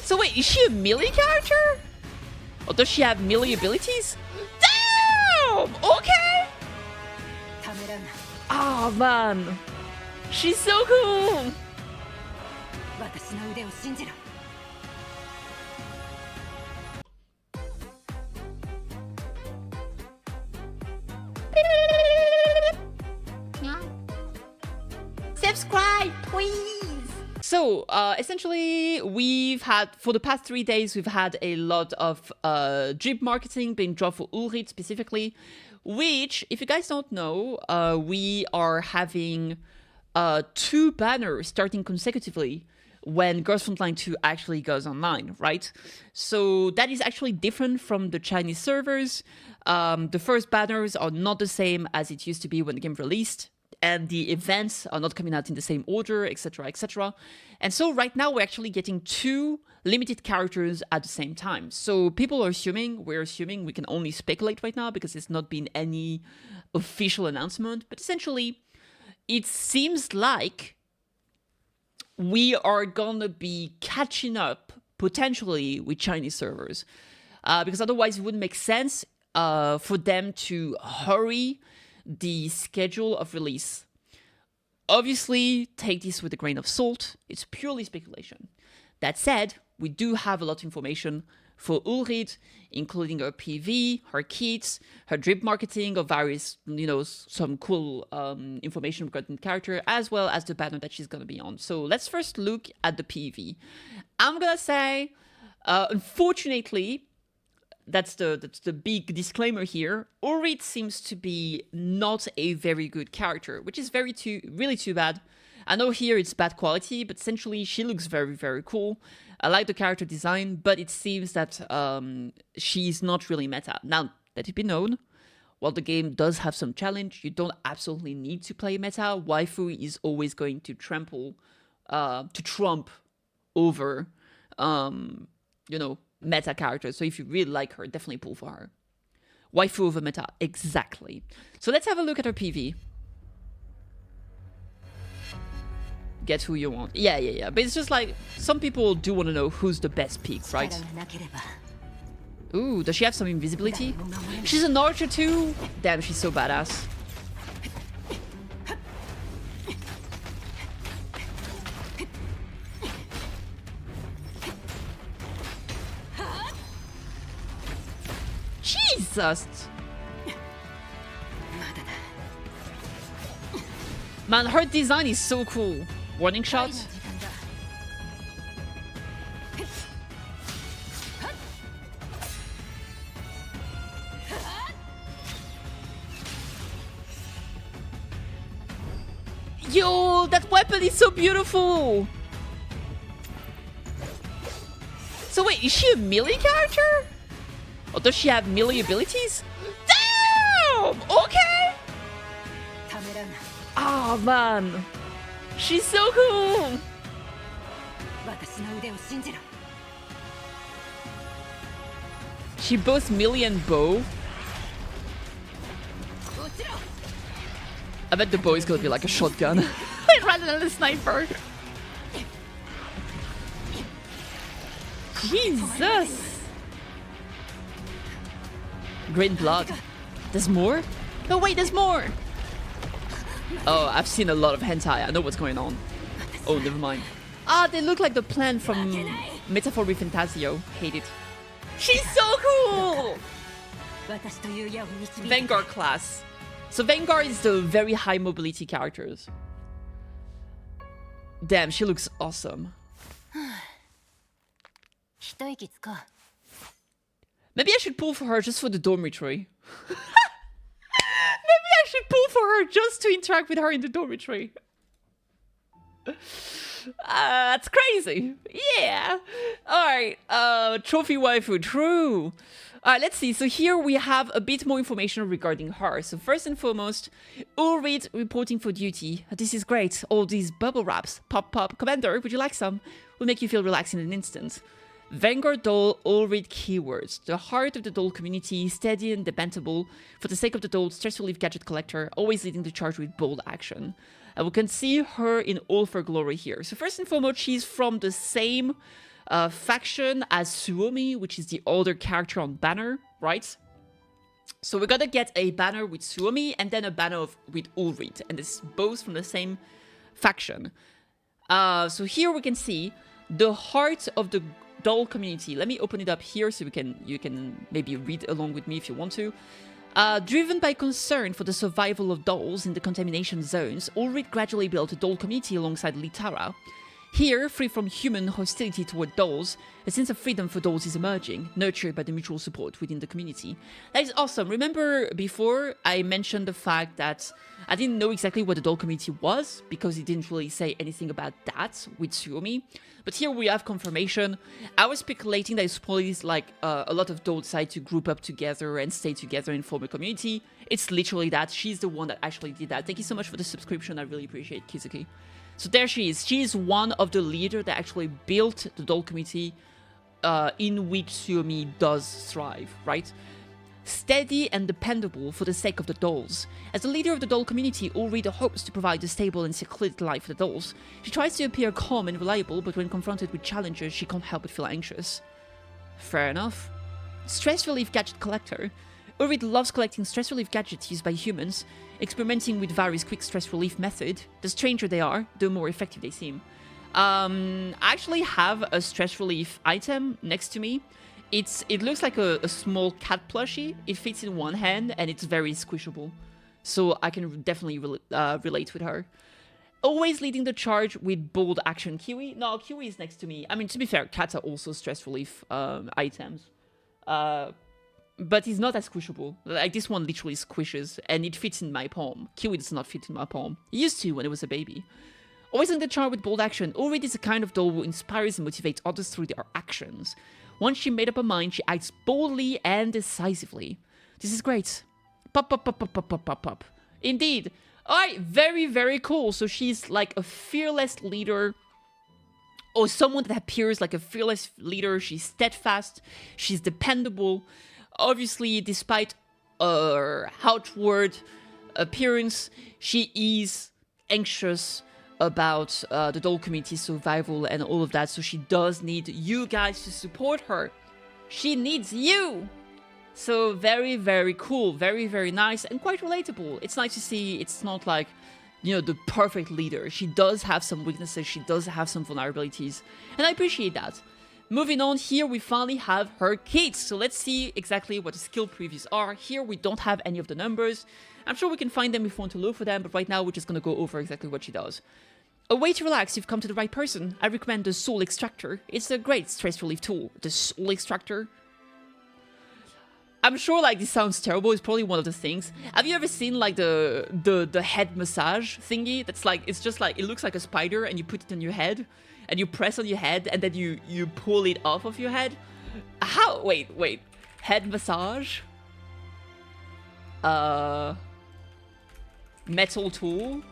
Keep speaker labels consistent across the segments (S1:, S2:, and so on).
S1: So wait, is she a melee character? Or does she have melee abilities? Damn! Okay! Oh man. She's so cool! Subscribe, please! So, essentially, we've had, for the past 3 days, we've had a lot of drip marketing being dropped for Ullrid specifically, which, if you guys don't know, we are having 2 banners starting consecutively when Girls Frontline 2 actually goes online, right? So that is actually different from the Chinese servers. The first banners are not the same as it used to be when the game released, and the events are not coming out in the same order, etc., etc. And so right now we're actually getting 2 limited characters at the same time. So people are assuming, we're assuming, we can only speculate right now because there's not been any official announcement, but essentially it seems like we are gonna be catching up potentially with Chinese servers, because otherwise it wouldn't make sense for them to hurry the schedule of release. Obviously, take this with a grain of salt. It's purely speculation. That said, we do have a lot of information for Ullrid, including her PV, her kits, her drip marketing of various, some cool information regarding the character, as well as the banner that she's gonna be on. So let's first look at the PV. I'm gonna say, unfortunately, that's the big disclaimer here. Ullrid seems to be not a very good character, which is really too bad. I know here it's bad quality, but essentially she looks very, very cool. I like the character design, but it seems that she's not really meta. Now, let it be known, while the game does have some challenge, you don't absolutely need to play meta. Waifu is always going to trump over, meta characters. So if you really like her, definitely pull for her. Waifu over meta, exactly. So let's have a look at her PV. Get who you want. Yeah. But it's just like, some people do want to know who's the best pick, right? Ooh, does she have some invisibility? She's an archer too? Damn, she's so badass. Jesus! Man, her design is so cool. Warning shot. Yo, that weapon is so beautiful! So wait, is she a melee character? Or does she have melee abilities? Damn! Okay! Oh man, she's so cool! She boasts melee and bow. I bet the bow is gonna be like a shotgun rather than a sniper. Jesus! Green blood. There's more? No, wait, there's more! Oh, I've seen a lot of hentai. I know what's going on. Oh, never mind. Ah, they look like the plant from Metaphor with Fantasio. Hate it. She's so cool! Vanguard class. So Vanguard is the very high mobility characters. Damn, she looks awesome. Maybe I should pull for her just for the dormitory. Maybe I should pull for her just to interact with her in the dormitory. That's crazy. Yeah. Alright. Trophy waifu. True. Alright, let's see. So here we have a bit more information regarding her. So first and foremost, Ullrid reporting for duty. This is great. All these bubble wraps. Pop, pop. Commander, would you like some? Will make you feel relaxed in an instant. Vanguard doll, Ullrid keywords. The heart of the doll community, steady and dependable. For the sake of the doll, stress relief gadget collector, always leading the charge with bold action. And we can see her in all of her glory here. So first and foremost, she's from the same faction as Suomi, which is the other character on banner, right? So we're gonna get a banner with Suomi and then a banner with Ullrid, and it's both from the same faction. So here we can see the heart of the doll community. Let me open it up here so you can maybe read along with me if you want to. Driven by concern for the survival of dolls in the contamination zones, Ullrid gradually built a doll community alongside Litara. Here, free from human hostility toward dolls, a sense of freedom for dolls is emerging, nurtured by the mutual support within the community. That is awesome. Remember before I mentioned the fact that I didn't know exactly what the doll community was because it didn't really say anything about that with Suomi. But here we have confirmation. I was speculating that it's probably like a lot of dolls decide to group up together and stay together and form a community. It's literally that. She's the one that actually did that. Thank you so much for the subscription. I really appreciate KittyKathee. So there she is. She is one of the leaders that actually built the doll community in which Suomi does thrive, right? Steady and dependable for the sake of the dolls. As the leader of the doll community, Ullrid hopes to provide a stable and secluded life for the dolls. She tries to appear calm and reliable, but when confronted with challenges, she can't help but feel anxious. Fair enough. Stress relief gadget collector. Ullrid loves collecting stress relief gadgets used by humans, experimenting with various quick stress relief methods. The stranger they are, the more effective they seem. I actually have a stress relief item next to me. It looks like a small cat plushie. It fits in one hand and it's very squishable. So I can definitely relate with her. Always leading the charge with bold action. Kiwi? No, Kiwi is next to me. I mean, to be fair, cats are also stress relief items. But it's not as squishable. Like this one literally squishes and it fits in my palm. Kiwi does not fit in my palm. It used to when it was a baby. Always in the charge with bold action, Ullrid is a kind of doll who inspires and motivates others through their actions. Once she made up her mind, she acts boldly and decisively. This is great. Pop, pop, pop, pop, pop, pop, pop, pop. Indeed. Alright, very, very cool. So she's like a fearless leader. Or someone that appears like a fearless leader. She's steadfast. She's dependable. Obviously, despite her outward appearance, she is anxious about the doll community's survival and all of that, so she does need you guys to support her. She needs you! So very, very cool, very, very nice, and quite relatable. It's nice to see it's not like, you know, the perfect leader. She does have some weaknesses, she does have some vulnerabilities, and I appreciate that. Moving on, here we finally have her kits. So let's see exactly what the skill previews are. Here we don't have any of the numbers. I'm sure we can find them if we want to look for them, but right now we're just going to go over exactly what she does. A way to relax, you've come to the right person. I recommend the Soul Extractor. It's a great stress relief tool. The Soul Extractor. I'm sure like this sounds terrible, it's probably one of the things. Have you ever seen like the head massage thingy? That's like, it's just like, it looks like a spider and you put it on your head and you press on your head and then you pull it off of your head. How? Wait. Head massage? Metal tool?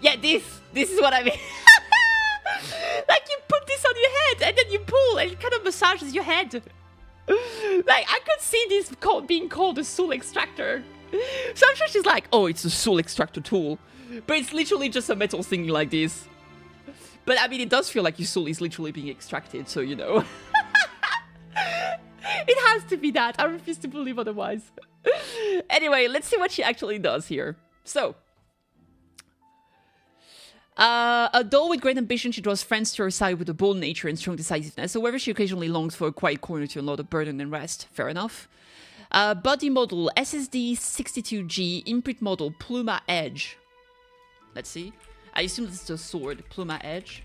S1: Yeah, this is what I mean. Like you put this on your head and then you pull and it kind of massages your head. Like I could see this being called a soul extractor. So I'm sure she's like, oh, it's a soul extractor tool. But it's literally just a metal thing like this. But I mean, it does feel like your soul is literally being extracted, so you know. It has to be that. I refuse to believe otherwise. Anyway, let's see what she actually does here. So, a doll with great ambition, she draws friends to her side with a bold nature and strong decisiveness. However, she occasionally longs for a quiet corner to unload a burden and rest. Fair enough. Body model, SSD62G, imprint model, Pluma Edge. Let's see. I assume this is a sword, Pluma Edge.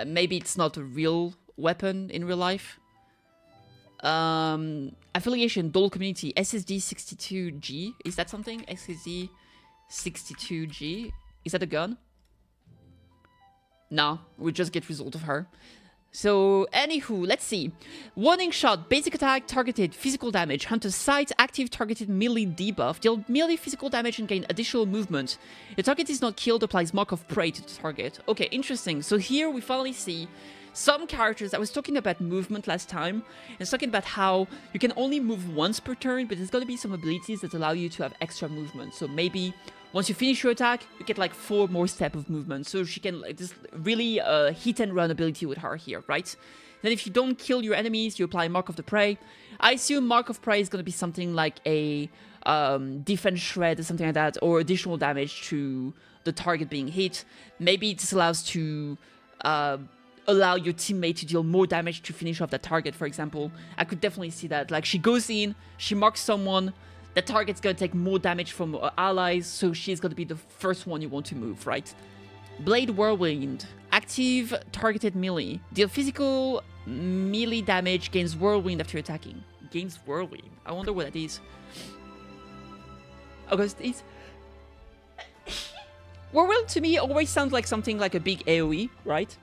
S1: Maybe it's not a real weapon in real life. Affiliation, doll community, SSD62G. Is that something? SSD62G. Is that a gun? No, we just get result of her. So, anywho, let's see. Warning shot, basic attack, targeted, physical damage. Hunter's sight, active, targeted, melee debuff. Deal melee physical damage and gain additional movement. The target is not killed, applies mark of prey to the target. Okay, interesting. So here we finally see some characters. I was talking about movement last time. I was talking about how you can only move once per turn, but there's going to be some abilities that allow you to have extra movement. So maybe Once you finish your attack, you get like 4 more steps of movement. So she can like this really hit and run ability with her here, right? Then if you don't kill your enemies, you apply Mark of the Prey. I assume Mark of Prey is going to be something like a defense shred or something like that, or additional damage to the target being hit. Maybe this allows to allow your teammate to deal more damage to finish off that target, for example. I could definitely see that. Like, she goes in, she marks someone, the target's going to take more damage from allies, so she's going to be the first one you want to move, right? Blade Whirlwind. Active targeted melee. Deal physical melee damage, gains Whirlwind after attacking. Gains Whirlwind. I wonder what that is. August is... Whirlwind to me always sounds like something like a big AoE, right?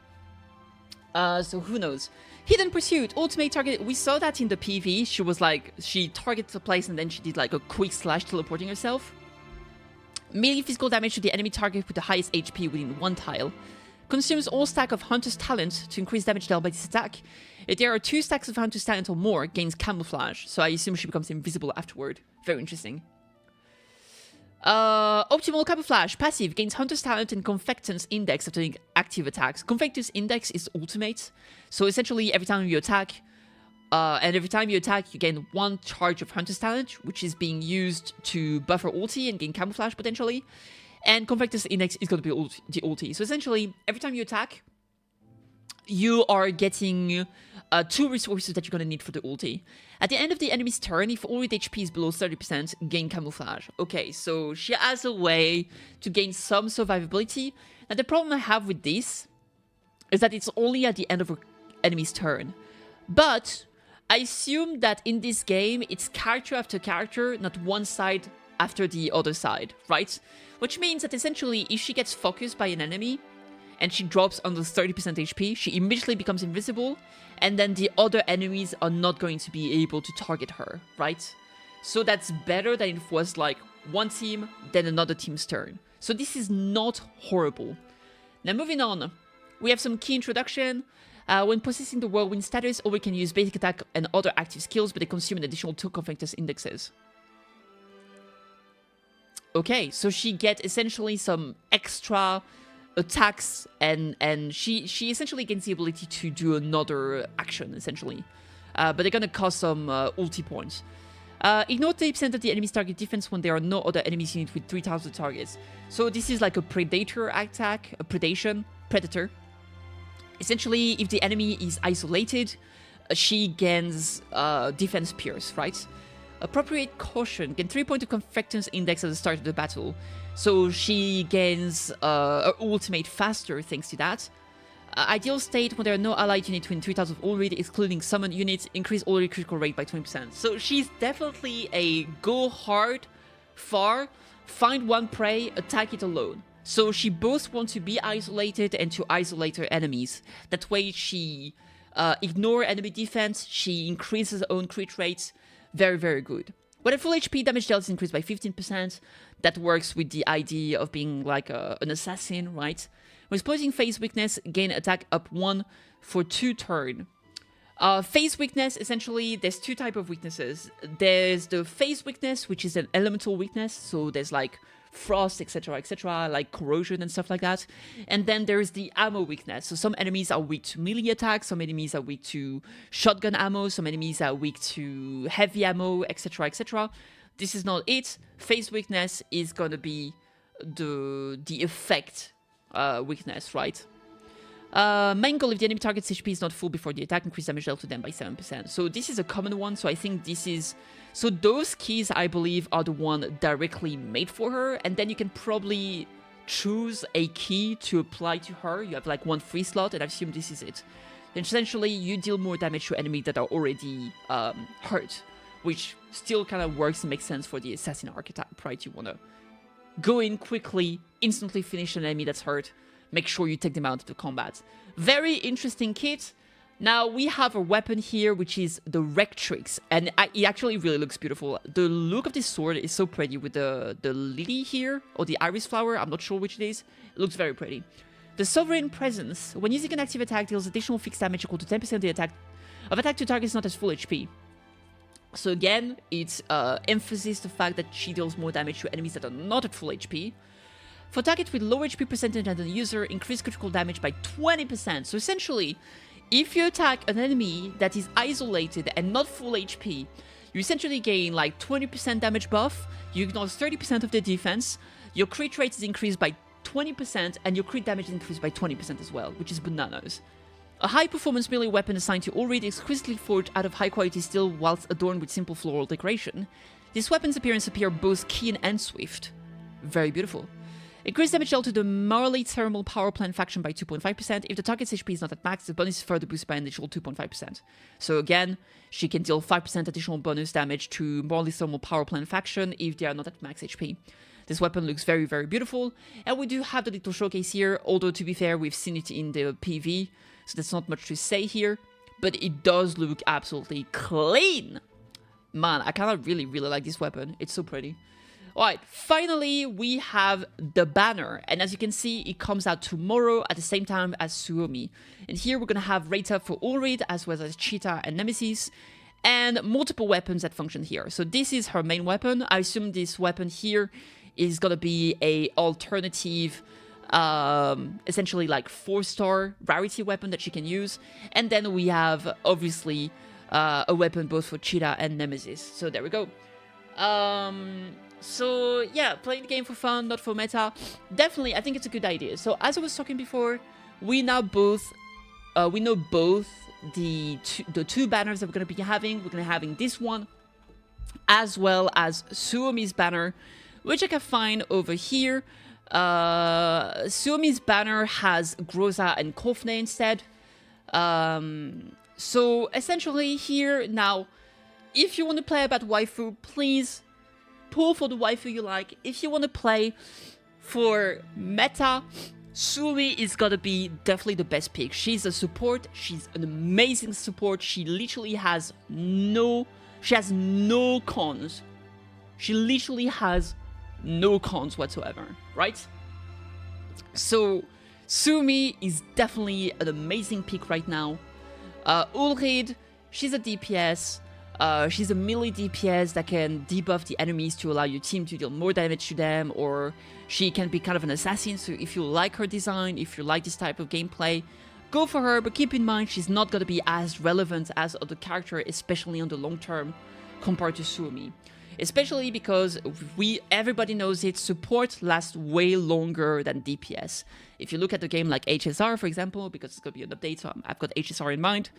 S1: So who knows? Hidden Pursuit, ultimate target. We saw that in the PV. She was like, she targeted a place and then she did like a quick slash teleporting herself. Melee physical damage to the enemy target with the highest HP within 1 tile. Consumes all stack of Hunter's Talent to increase damage dealt by this attack. If there are 2 stacks of Hunter's Talent or more, gains Camouflage. So I assume she becomes invisible afterward. Very interesting. Optimal Camouflage. Passive. Gains Hunter's Talent and Confectance Index after doing active attacks. Confectance Index is ultimate. So essentially, every time you attack, you gain 1 charge of Hunter's Talent, which is being used to buffer ulti and gain Camouflage potentially. And Confectance Index is going to be the ulti. So essentially, every time you attack, you are getting 2 resources that you're going to need for the ulti. At the end of the enemy's turn, if Ullrid HP is below 30%, gain Camouflage. Okay, so she has a way to gain some survivability. Now, the problem I have with this is that it's only at the end of an enemy's turn. But I assume that in this game, it's character after character, not one side after the other side, right? Which means that essentially, if she gets focused by an enemy, and she drops under 30% HP, she immediately becomes invisible, and then the other enemies are not going to be able to target her, right? So that's better than if it was like one team, then another team's turn. So this is not horrible. Now moving on, we have some key introduction. When possessing the Whirlwind status, Ullrid can use basic attack and other active skills, but they consume an additional 2 Confectance Indexes. Okay, so she gets essentially some extra attacks, and she essentially gains the ability to do another action, essentially. But they're gonna cost some ulti points. Ignore 30% of the enemy's target defense when there are no other enemies unit with 3,000 targets. So this is like a predator attack, a predator. Essentially, if the enemy is isolated, she gains defense pierce, right? Appropriate Caution. Gain 3 points of Confectance Index at the start of the battle. So she gains her ultimate faster thanks to that. Ideal State, when there are no allied units within 3,000 of Ullrid, excluding summoned units, increase Ullrid critical rate by 20%. So she's definitely a go hard, far, find one prey, attack it alone. So she both wants to be isolated and to isolate her enemies. That way she ignore enemy defense, she increases her own crit rates. Very, very good. When a full HP, damage dealt is increased by 15%. That works with the idea of being like an assassin, right? When exploiting phase weakness, gain attack up 1 for 2 turns. Phase weakness, essentially, there's 2 types of weaknesses. There's the phase weakness, which is an elemental weakness. So there's like frost, etc., like corrosion and stuff like that. And then there's the ammo weakness. So some enemies are weak to melee attacks, some enemies are weak to shotgun ammo, some enemies are weak to heavy ammo, etc. This is not it. Phase weakness is going to be the effect weakness, right? Main goal, if the enemy target's HP is not full before the attack, increase damage dealt to them by 7%. So this is a common one, so I think this is... So those keys, I believe, are the one directly made for her, and then you can probably choose a key to apply to her. You have like 1 free slot, and I assume this is it. Then essentially, you deal more damage to enemies that are already hurt, which still kind of works and makes sense for the assassin archetype, right? You want to go in quickly, instantly finish an enemy that's hurt, make sure you take them out of the combat. Very interesting kit. Now, we have a weapon here, which is the Rectrix, and it actually really looks beautiful. The look of this sword is so pretty with the lily here, or the iris flower, I'm not sure which it is. It looks very pretty. The Sovereign Presence. When using an active attack, deals additional fixed damage equal to 10% of the attack to targets not as full HP. So again, it's emphasizes the fact that she deals more damage to enemies that are not at full HP. For target with low HP percentage than the user, increase critical damage by 20%. So essentially, if you attack an enemy that is isolated and not full HP, you essentially gain like 20% damage buff, you ignore 30% of the defense, your crit rate is increased by 20%, and your crit damage is increased by 20% as well, which is bananas. A high-performance melee weapon assigned to Ullrid, exquisitely forged out of high-quality steel whilst adorned with simple floral decoration. This weapon's appearance appears both keen and swift. Very beautiful. Increase damage dealt to the Marley Thermal Power Plant faction by 2.5%. If the target's HP is not at max, the bonus is further boosted by an additional 2.5%. So again, she can deal 5% additional bonus damage to Marley Thermal Power Plant faction if they are not at max HP. This weapon looks very, very beautiful. And we do have the little showcase here, although to be fair, we've seen it in the PV, so there's not much to say here. But it does look absolutely clean. Man, I kind of really, really like this weapon. It's so pretty. Alright, finally, we have the banner. And as you can see, it comes out tomorrow at the same time as Suomi. And here we're going to have rate up for Ullrid, as well as Cheetah and Nemesis. And multiple weapons that function here. So this is her main weapon. I assume this weapon here is going to be a alternative, essentially like 4-star rarity weapon that she can use. And then we have, obviously, a weapon both for Cheetah and Nemesis. So there we go. So yeah, playing the game for fun, not for meta. Definitely, I think it's a good idea. So as I was talking before, we know both the two banners that we're going to be having. We're going to be having this one, as well as Suomi's banner, which I can find over here. Suomi's banner has Groza and Kofne instead. So essentially here, now, if you want to play about waifu, please pull for the waifu you like. If you want to play for meta, Suomi is gonna be definitely the best pick. She's a support. She's an amazing support. She literally has no cons. She literally has no cons whatsoever, right? So Suomi is definitely an amazing pick right now. Ullrid, she's a DPS. She's a melee DPS that can debuff the enemies to allow your team to deal more damage to them, or she can be kind of an assassin, so if you like her design, if you like this type of gameplay, go for her, but keep in mind she's not going to be as relevant as other characters, especially on the long term, compared to Suomi. Especially because everybody knows it, support lasts way longer than DPS. If you look at the game like HSR, for example, because it's going to be an update, so I've got HSR in mind,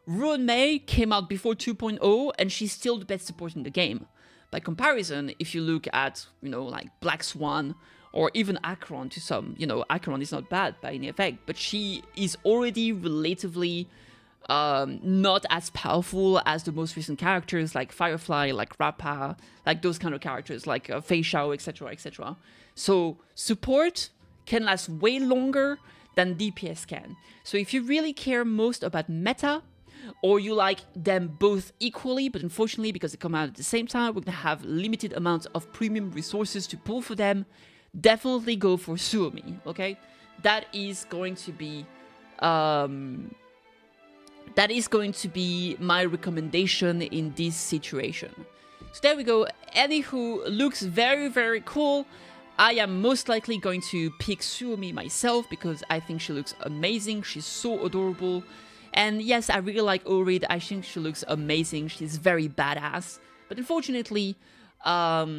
S1: Ruan Mei came out before 2.0, and she's still the best support in the game. By comparison, if you look at, like Black Swan, or even Acheron to some, Acheron is not bad by any effect, but she is already relatively not as powerful as the most recent characters like Firefly, like Rappa, like those kind of characters, like Fei Shao, etc., etc. So support can last way longer than DPS can. So if you really care most about meta, or you like them both equally, but unfortunately, because they come out at the same time, we're going to have limited amounts of premium resources to pull for them, definitely go for Suomi, okay? That is going to be my recommendation in this situation. So there we go. Anywho, looks very, very cool. I am most likely going to pick Suomi myself because I think she looks amazing. She's so adorable. And yes, I really like Ullrid. I think she looks amazing. She's very badass. But unfortunately, I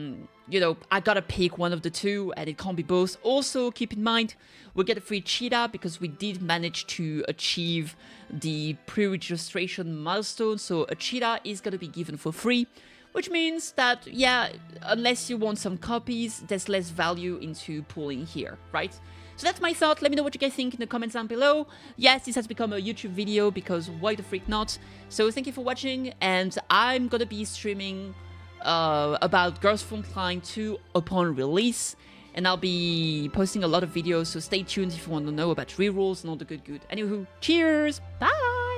S1: gotta pick one of the two, and it can't be both. Also, keep in mind, we'll get a free cheetah because we did manage to achieve the pre-registration milestone. So a cheetah is gonna be given for free, which means that, yeah, unless you want some copies, there's less value into pulling here, right? So that's my thought. Let me know what you guys think in the comments down below. Yes, this has become a YouTube video because why the freak not? So thank you for watching, and I'm gonna be streaming about Girls Frontline 2 upon release, and I'll be posting a lot of videos, so stay tuned if you want to know about rerolls and all the good. Anywho, cheers! Bye!